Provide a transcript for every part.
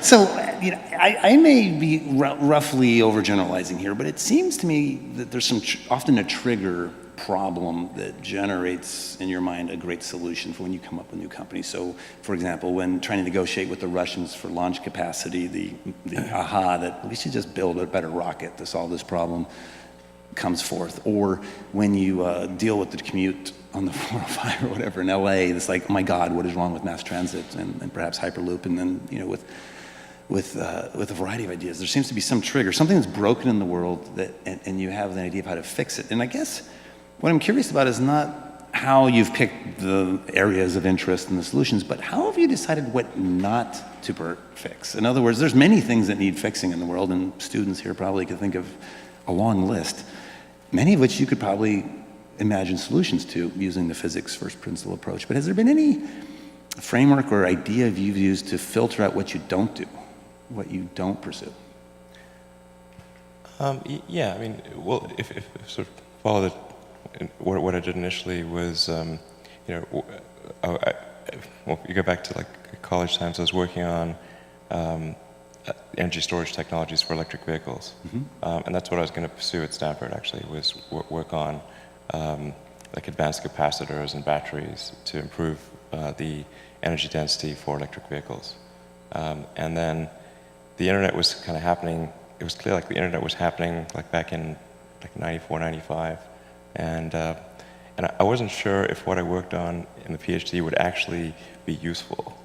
So, I may be roughly overgeneralizing here, but it seems to me that there's often a trigger problem that generates in your mind a great solution for when you come up with new companies. So, for example, when trying to negotiate with the Russians for launch capacity, the aha that we should just build a better rocket to solve this problem comes forth. Or when you deal with the commute on the 405 or whatever in LA, it's like, oh my God, what is wrong with mass transit and perhaps Hyperloop? And then, with a variety of ideas, there seems to be some trigger, something that's broken in the world and you have an idea of how to fix it. And I guess what I'm curious about is not how you've picked the areas of interest and the solutions, but how have you decided what not to fix? In other words, there's many things that need fixing in the world, and students here probably could think of a long list, many of which you could probably imagine solutions to using the physics first principle approach. But has there been any framework or idea you've used to filter out what you don't do, what you don't pursue? Yeah, I mean, well, if sort of follow what I did initially was, you go back to like college times, I was working on energy storage technologies for electric vehicles. Mm-hmm. And that's what I was going to pursue at Stanford, actually, was work on like advanced capacitors and batteries to improve the energy density for electric vehicles. And then the internet was kind of happening. It was clear like the internet was happening like back in like 94, 95. And I wasn't sure if what I worked on in the PhD would actually be useful.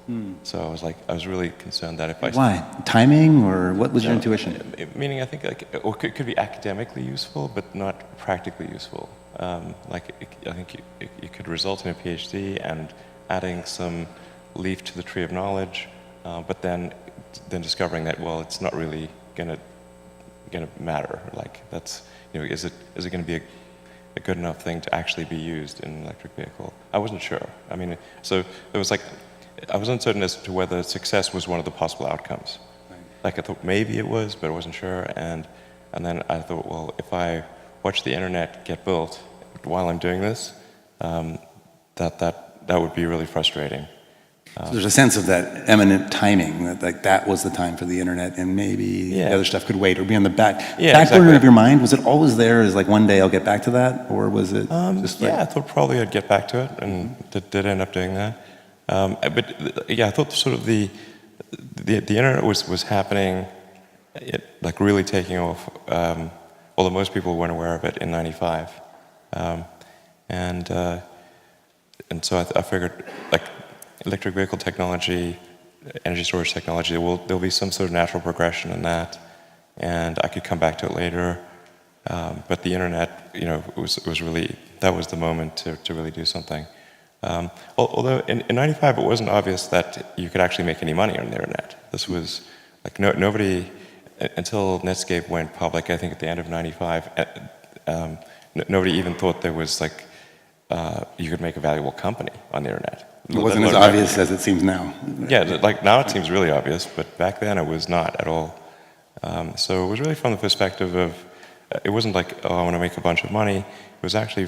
So I was really concerned that if I... Why? Timing, or what was your intuition? Meaning, I think or it could be academically useful, but not practically useful. I think it could result in a PhD and adding some leaf to the tree of knowledge, but then discovering that, well, it's not really gonna matter. Like that's, is it going to be a good enough thing to actually be used in an electric vehicle? I wasn't sure. I mean, so it was like, I was uncertain as to whether success was one of the possible outcomes. Right. Like I thought maybe it was, but I wasn't sure. And then I thought, well, if I watch the internet get built while I'm doing this, that would be really frustrating. So there's a sense of that eminent timing, that was the time for the internet, and maybe the other stuff could wait or be on the back burner of your mind. Was it always there as like one day I'll get back to that, or was it just like... Yeah, I thought probably I'd get back to it, and did end up doing that. But I thought sort of the internet was happening, like really taking off, although most people weren't aware of it in '95, and so I figured like electric vehicle technology, energy storage technology, there'll be some sort of natural progression in that, and I could come back to it later. But the internet, was really, that was the moment to really do something. Although in '95 it wasn't obvious that you could actually make any money on the internet. This was like nobody, until Netscape went public, I think at the end of '95, nobody even thought there was like, you could make a valuable company on the internet. It wasn't as obvious as it seems now. Yeah, like now it seems really obvious, but back then it was not at all. So it was really from the perspective of, it wasn't like, oh, I want to make a bunch of money. It was actually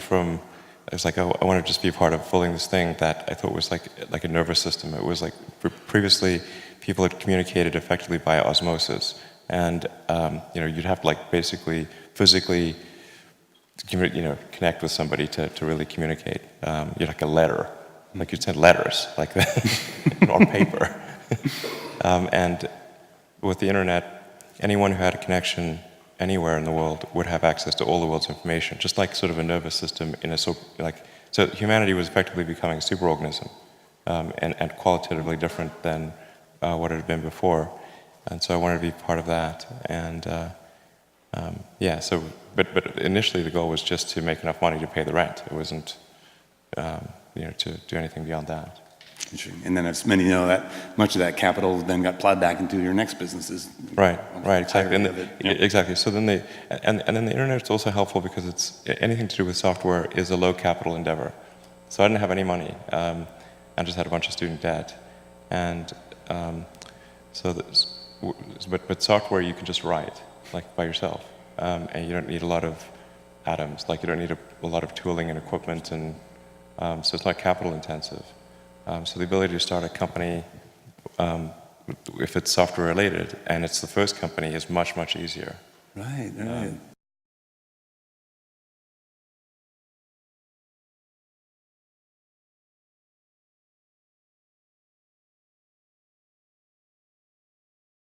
it's like, oh, I want to just be a part of building this thing that I thought was like a nervous system. It was like, previously people had communicated effectively by osmosis. And, you'd have to like basically physically, connect with somebody to really communicate. You're like a letter. Like you'd send letters like that on paper. And with the internet, anyone who had a connection anywhere in the world would have access to all the world's information, just like sort of a nervous system so humanity was effectively becoming a superorganism, and qualitatively different than what it had been before. And so I wanted to be part of that. And but initially the goal was just to make enough money to pay the rent. It wasn't to do anything beyond that. And then, as many know, that much of that capital then got plowed back into your next businesses. Right, exactly. Exactly. So then then the internet's also helpful because it's anything to do with software is a low capital endeavor. So I didn't have any money. I just had a bunch of student debt, and but software you can just write like by yourself, and you don't need a lot of atoms. Like you don't need a lot of tooling and equipment and. So it's not capital intensive. So the ability to start a company if it's software related and it's the first company, is much, much easier. Right, right.